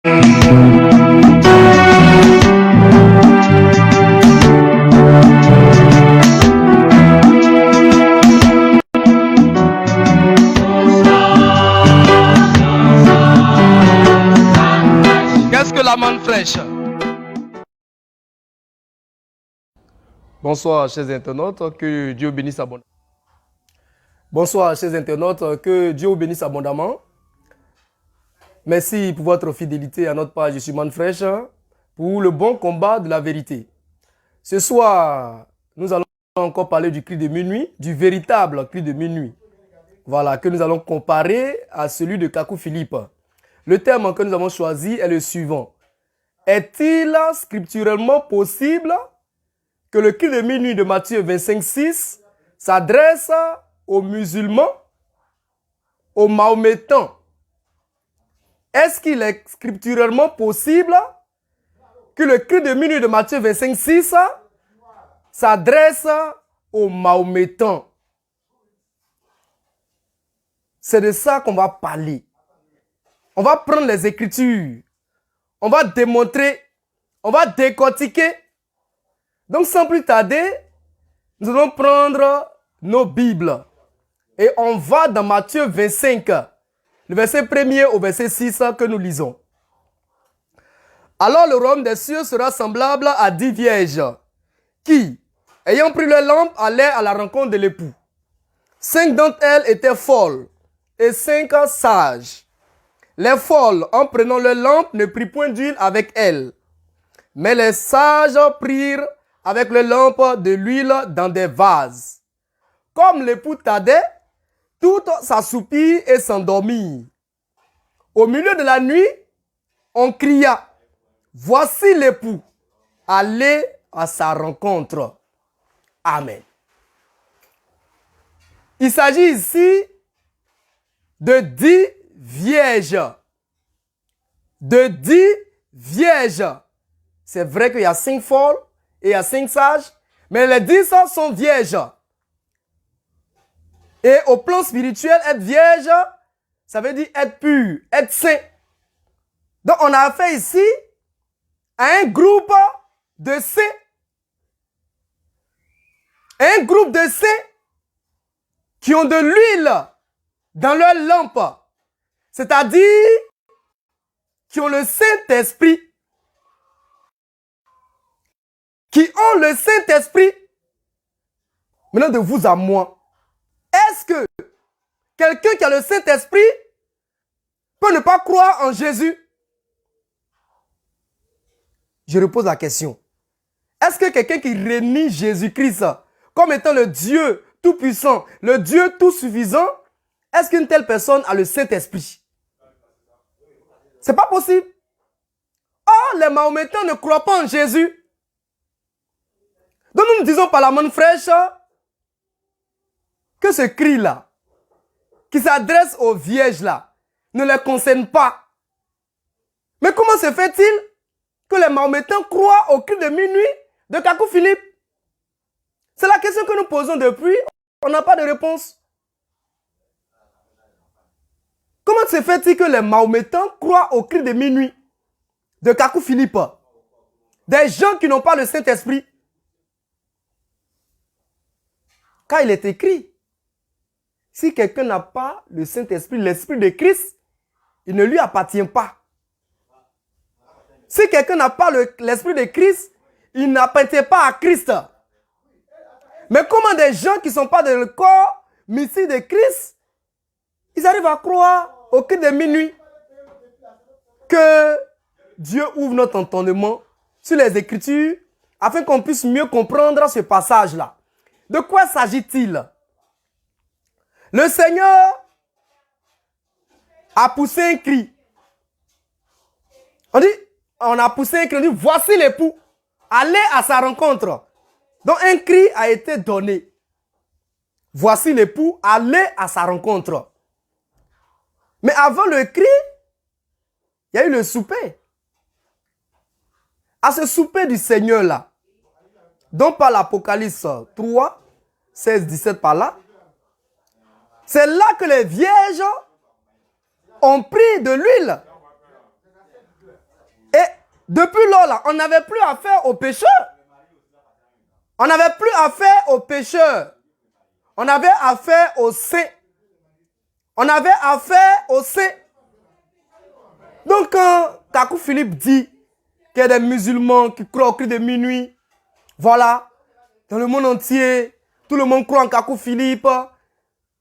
Qu'est-ce que la manne fraîche? Bonsoir, chers internautes, que Dieu bénisse abondamment. Bonsoir, chers internautes, que Dieu vous bénisse abondamment. Merci pour votre fidélité à notre page Je suis manne fraîche pour le bon combat de la vérité. Ce soir, nous allons encore parler du cri de minuit, du véritable cri de minuit. Voilà, que nous allons comparer à celui de Kakou Philippe. Le terme que nous avons choisi est le suivant. Est-il scripturellement possible que le cri de minuit de Matthieu 25:6 s'adresse aux musulmans, aux mahométans? Est-ce qu'il est scripturalement possible que le cri de minuit de Matthieu 25:6 s'adresse aux mahométans? C'est de ça qu'on va parler. On va prendre les Écritures, on va démontrer, on va décortiquer. Donc sans plus tarder, nous allons prendre nos Bibles et on va dans Matthieu 25, le verset 1er au verset 6 que nous lisons. Alors le royaume des cieux sera semblable à 10 vierges qui, ayant pris leur lampe, allaient à la rencontre de l'époux. 5 d'entre elles étaient folles et 5 sages. Les folles, en prenant leur lampe, ne prirent point d'huile avec elles. Mais les sages prirent avec leur lampe de l'huile dans des vases. Comme l'époux tardait, toutes s'assoupirent et s'endormirent. Au milieu de la nuit, on cria, « Voici l'époux, allez à sa rencontre. » Amen. Il s'agit ici de 10 vierges. De 10 vierges. C'est vrai qu'il y a 5 folles et il y a 5 sages, mais les 10 sont vierges. Et au plan spirituel, être vierge, ça veut dire être pur, être saint. Donc on a affaire ici à un groupe de saints. Un groupe de saints qui ont de l'huile dans leur lampe. C'est-à-dire qui ont le Saint-Esprit. Qui ont le Saint-Esprit. Maintenant de vous à moi. Est-ce que quelqu'un qui a le Saint-Esprit peut ne pas croire en Jésus? Je repose la question. Est-ce que quelqu'un qui renie Jésus-Christ comme étant le Dieu tout-puissant, le Dieu tout-suffisant, est-ce qu'une telle personne a le Saint-Esprit? C'est pas possible. Or, les Mahométans ne croient pas en Jésus. Donc nous disons par la manne fraîche que ce cri-là, qui s'adresse aux vierges-là, ne les concerne pas. Mais comment se fait-il que les Mahométans croient au cri de minuit de Kakou Philippe? C'est la question que nous posons depuis, on n'a pas de réponse. Comment se fait-il que les Mahométans croient au cri de minuit de Kakou Philippe? Des gens qui n'ont pas le Saint-Esprit. Car il est écrit, si quelqu'un n'a pas le Saint-Esprit, l'Esprit de Christ, il ne lui appartient pas. Si quelqu'un n'a pas l'Esprit de Christ, il n'appartient pas à Christ. Mais comment des gens qui ne sont pas dans le corps mystique de Christ, ils arrivent à croire au cri de minuit? Que Dieu ouvre notre entendement sur les Écritures afin qu'on puisse mieux comprendre ce passage-là. De quoi s'agit-il? Le Seigneur a poussé un cri. On a poussé un cri, on dit, voici l'époux, allez à sa rencontre. Donc un cri a été donné. Voici l'époux, allez à sa rencontre. Mais avant le cri, il y a eu le souper. À ce souper du Seigneur là, donc par l'Apocalypse 3, 16, 17 par là, c'est là que les vierges ont pris de l'huile. Depuis lors, là, on n'avait plus affaire aux pécheurs. On n'avait plus affaire aux pécheurs. On avait affaire aux saints. On avait affaire aux saints. Donc, quand Kakou Philippe dit qu'il y a des musulmans qui croient au cri de minuit, voilà, dans le monde entier, tout le monde croit en Kakou Philippe,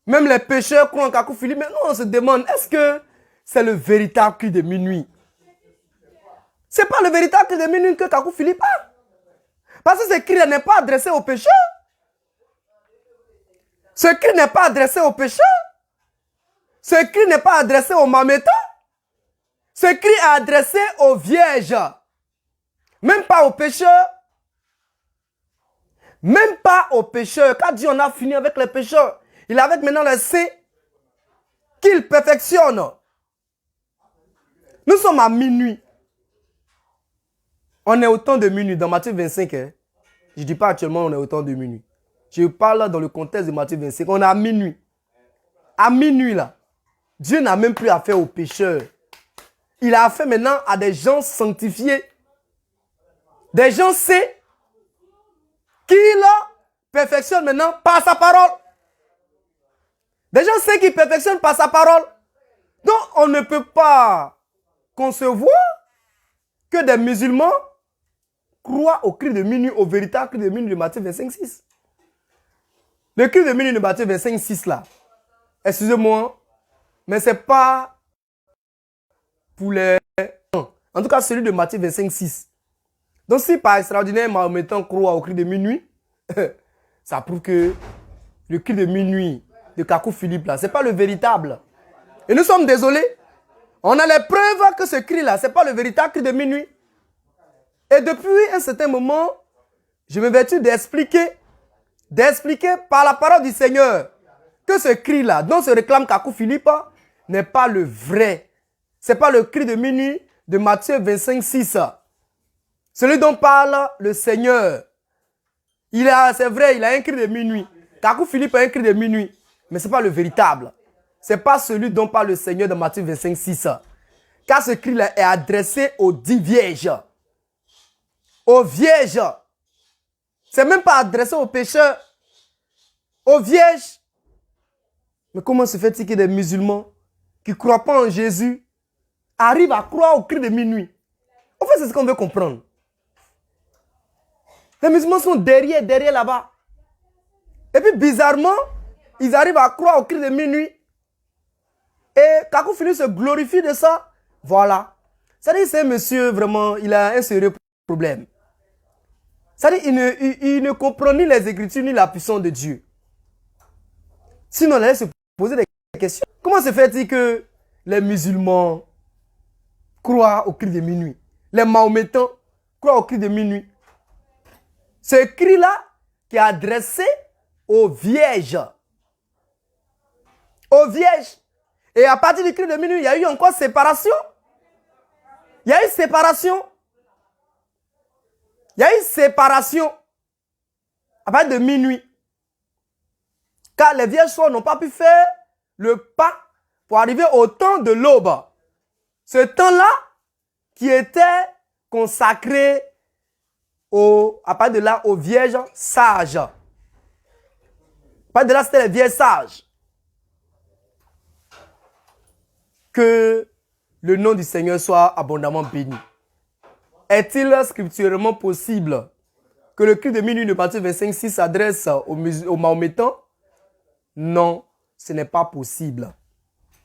même les pécheurs croient en Kakou Philippe. Mais nous, on se demande, est-ce que c'est le véritable cri de minuit? Ce n'est pas le véritable cri de minuit que Kakou Philippe a. Parce que ce cri n'est pas adressé aux pécheurs. Ce cri n'est pas adressé aux pécheurs. Ce cri n'est pas adressé aux mamétans. Ce cri est adressé aux vierges. Même pas aux pécheurs. Même pas aux pécheurs. Quand Dieu en a fini avec les pécheurs, il est avec maintenant les saints qu'il perfectionne. Nous sommes à minuit. On est au temps de minuit. Dans Matthieu 25, hein. Je ne dis pas actuellement on est au temps de minuit. Je parle dans le contexte de Matthieu 25. On est à minuit. À minuit là. Dieu n'a même plus affaire aux pécheurs. Il a affaire maintenant à des gens sanctifiés. Des gens saints qu'il perfectionne maintenant par sa parole. Des gens saints qui perfectionnent par sa parole. Donc on ne peut pas concevoir que des musulmans croient au cri de minuit, au véritable cri de minuit de Matthieu 25:6. Le cri de minuit de Matthieu 25:6 là, excusez-moi, mais ce n'est pas pour les... En tout cas, celui de Matthieu 25:6. Donc si par extraordinaire Mahométan croit au cri de minuit, ça prouve que le cri de minuit de Kakou Philippe là, ce n'est pas le véritable. Et nous sommes désolés. On a les preuves que ce cri là, ce n'est pas le véritable cri de minuit. Et depuis un certain moment, je me vertu d'expliquer par la parole du Seigneur que ce cri-là, dont se réclame Kakou Philippe, n'est pas le vrai. Ce n'est pas le cri de minuit de Matthieu 25:6. Celui dont parle le Seigneur. C'est vrai, il a un cri de minuit. Kakou Philippe a un cri de minuit. Mais ce n'est pas le véritable. Ce n'est pas celui dont parle le Seigneur de Matthieu 25:6. Car ce cri-là est adressé aux 10 vierges. Aux vierges. Ce n'est même pas adressé aux pécheurs. Aux vierges. Mais comment se fait-il que des musulmans qui ne croient pas en Jésus arrivent à croire au cri de minuit? En fait, c'est ce qu'on veut comprendre. Les musulmans sont derrière là-bas. Et puis, bizarrement, ils arrivent à croire au cri de minuit. Et Kakou Philippe se glorifie de ça. Voilà. C'est-à-dire que c'est un monsieur, vraiment, il a un sérieux problème. C'est-à-dire qu'il ne comprend ni les Écritures, ni la puissance de Dieu. Sinon, il allait se poser des questions. Comment se fait-il que les musulmans croient au cri de minuit? Les mahométans croient au cri de minuit. Ce cri-là qui est adressé aux vierges. Aux vierges. Et à partir du cri de minuit, il y a eu encore séparation. Il y a eu séparation. Il y a eu séparation à partir de minuit. Car les vierges soeurs n'ont pas pu faire le pas pour arriver au temps de l'aube. Ce temps-là qui était consacré à partir de là aux vierges sages. À partir de là, c'était les vierges sages. Que le nom du Seigneur soit abondamment béni. Est-il scripturalement possible que le cri de minuit de Matthieu 25:6 s'adresse aux mahométans? Non, ce n'est pas possible.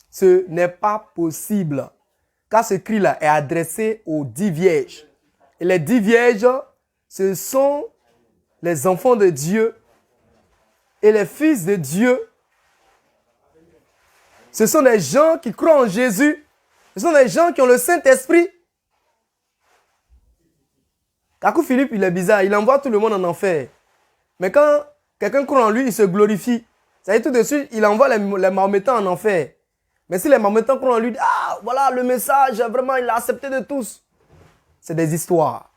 Ce n'est pas possible. Car ce cri-là est adressé aux 10 vierges. Et les 10 vierges, ce sont les enfants de Dieu et les fils de Dieu. Ce sont des gens qui croient en Jésus. Ce sont des gens qui ont le Saint-Esprit. Kakou Philippe, il est bizarre. Il envoie tout le monde en enfer. Mais quand quelqu'un croit en lui, il se glorifie. Ça veut dire tout de suite, il envoie les mahométans en enfer. Mais si les mahométans croient en lui, ah, voilà le message, vraiment, il l'a accepté de tous. C'est des histoires.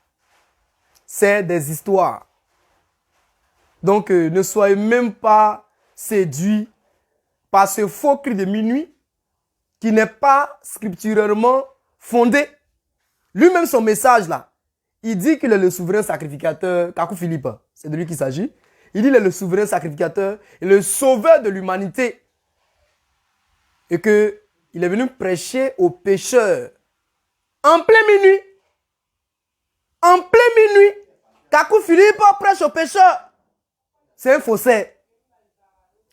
C'est des histoires. Donc, ne soyez même pas séduits par ce faux cri de minuit qui n'est pas scripturairement fondé. Lui-même, son message là, il dit qu'il est le souverain sacrificateur. Kakou Philippe, c'est de lui qu'il s'agit. Il dit qu'il est le souverain sacrificateur et le sauveur de l'humanité. Et qu'il est venu prêcher aux pécheurs. En plein minuit. En plein minuit. Kakou Philippe prêche aux pécheurs. C'est un faussaire.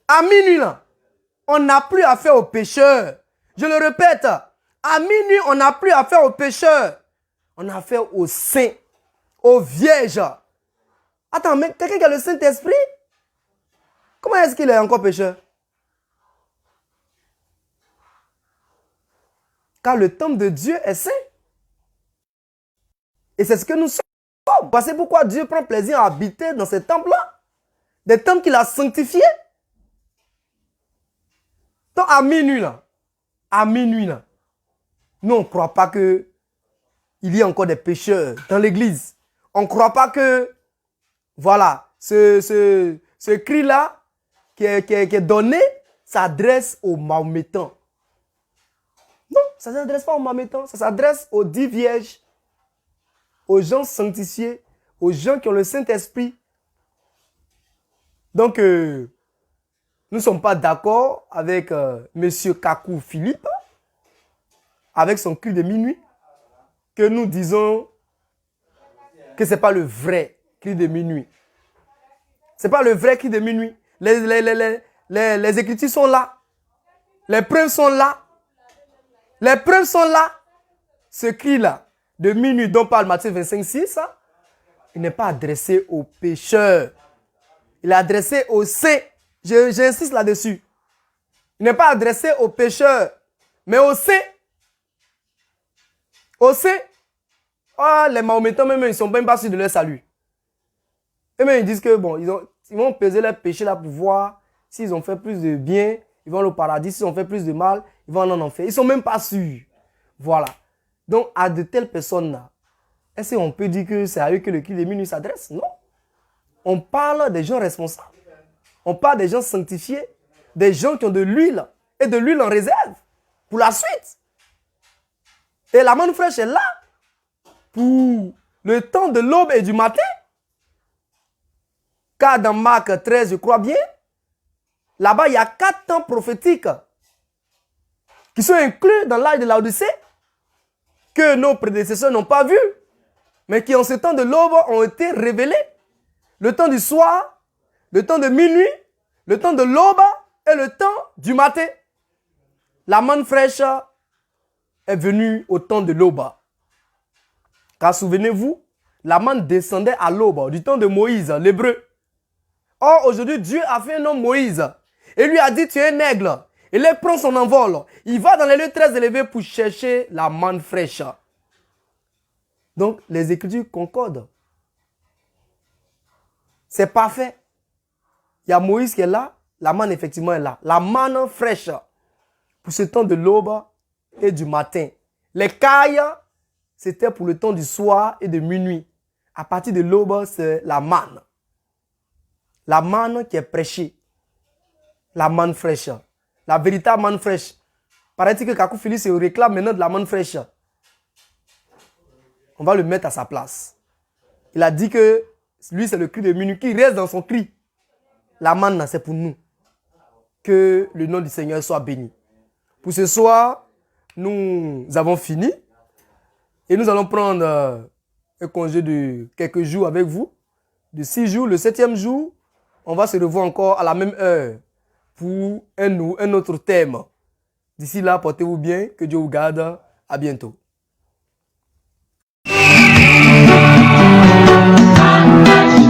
À minuit là, on n'a plus affaire aux pécheurs. Je le répète. À minuit, on n'a plus affaire aux pécheurs. On a affaire aux saints, aux vierges. Attends, mais quelqu'un qui a le Saint-Esprit, comment est-ce qu'il est encore pécheur? Car le temple de Dieu est saint. Et c'est ce que nous sommes. C'est pourquoi Dieu prend plaisir à habiter dans ces temples-là. Des temples qu'il a sanctifiés. Donc à minuit là, nous on ne croit pas qu'il y ait encore des pécheurs dans l'église. On ne croit pas que, voilà, ce cri-là qui est donné s'adresse aux mahométans. Non, ça ne s'adresse pas aux mahométans, ça s'adresse aux 10 vierges, aux gens sanctifiés, aux gens qui ont le Saint-Esprit. Donc, nous ne sommes pas d'accord avec M. Kakou Philippe, avec son cri de minuit, que nous disons que ce n'est pas le vrai cri de minuit. Ce n'est pas le vrai cri de minuit. Les Écritures sont là. Les preuves sont là. Les preuves sont là. Ce cri-là de minuit dont parle Matthieu 25:6, il n'est pas adressé aux pécheurs. Il est adressé aux saints. J'insiste là-dessus. Il n'est pas adressé aux pécheurs, mais aux saints. Aux saints. Oh, les mahométans, même, ils ne sont même pas sûrs de leur salut. Et même, ils disent que, bon, ils vont peser leurs péchés là pour voir s'ils ont fait plus de bien, ils vont au paradis. S'ils ont fait plus de mal, ils vont en enfer. Ils ne sont même pas sûrs. Voilà. Donc, à de telles personnes-là, est-ce qu'on peut dire que c'est à eux que le cri de minuit s'adresse? Non. On parle des gens responsables. On parle des gens sanctifiés, des gens qui ont de l'huile et de l'huile en réserve pour la suite. Et la manne fraîche est là pour le temps de l'aube et du matin. Car dans Marc 13, je crois bien, là-bas, il y a 4 temps prophétiques qui sont inclus dans l'âge de l'Odyssée, que nos prédécesseurs n'ont pas vu, mais qui en ce temps de l'aube ont été révélés. Le temps du soir, le temps de minuit, le temps de l'aube et le temps du matin. La manne fraîche est venue au temps de l'aube. Car souvenez-vous, la manne descendait à l'aube, du temps de Moïse, l'hébreu. Or, aujourd'hui, Dieu a fait un homme Moïse. Et lui a dit, tu es un aigle. Et l'aigle prend son envol. Il va dans les lieux très élevés pour chercher la manne fraîche. Donc, les Écritures concordent. C'est parfait. Il y a Moïse qui est là. La manne, effectivement, est là. La manne fraîche. Pour ce temps de l'aube et du matin. Les cailles, c'était pour le temps du soir et de minuit. À partir de l'aube, c'est la manne. La manne qui est prêchée. La manne fraîche. La véritable manne fraîche. Paraît-il que Kakou Philippe se réclame maintenant de la manne fraîche. On va le mettre à sa place. Il a dit que lui, c'est le cri de minuit qui reste dans son cri. La manne, c'est pour nous. Que le nom du Seigneur soit béni. Pour ce soir, nous avons fini. Et nous allons prendre un congé de quelques jours avec vous. De 6 jours. Le 7e jour, on va se revoir encore à la même heure pour un autre thème. D'ici là, portez-vous bien. Que Dieu vous garde. À bientôt.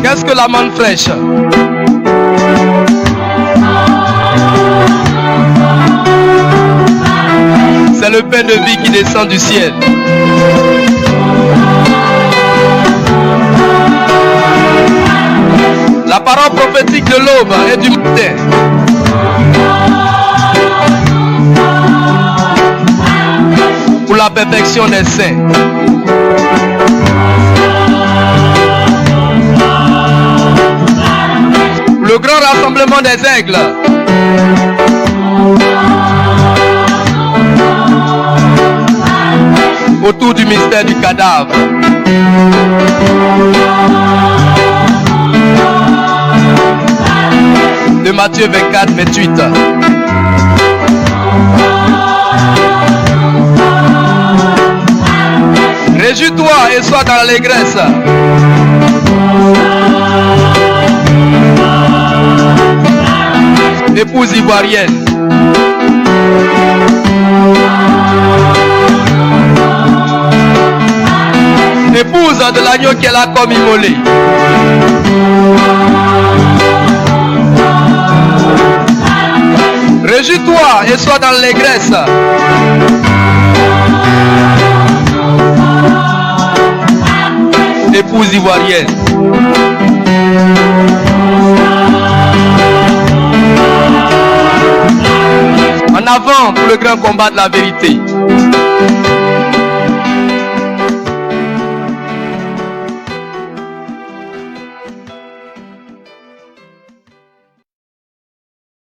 Qu'est-ce que la manne fraîche? C'est le pain de vie qui descend du ciel. La parole prophétique de l'aube et du matin. Pour la perfection des saints. Le grand rassemblement des aigles. Autour autour du mystère du cadavre. De Matthieu 24, 28. Réjouis-toi et sois dans l'allégresse. Épouse ivoirienne. Épouse de l'agneau qu'elle a comme immolé. Réjouis-toi et sois dans l'allégresse. Épouse ivoirienne. En avant pour le grand combat de la vérité.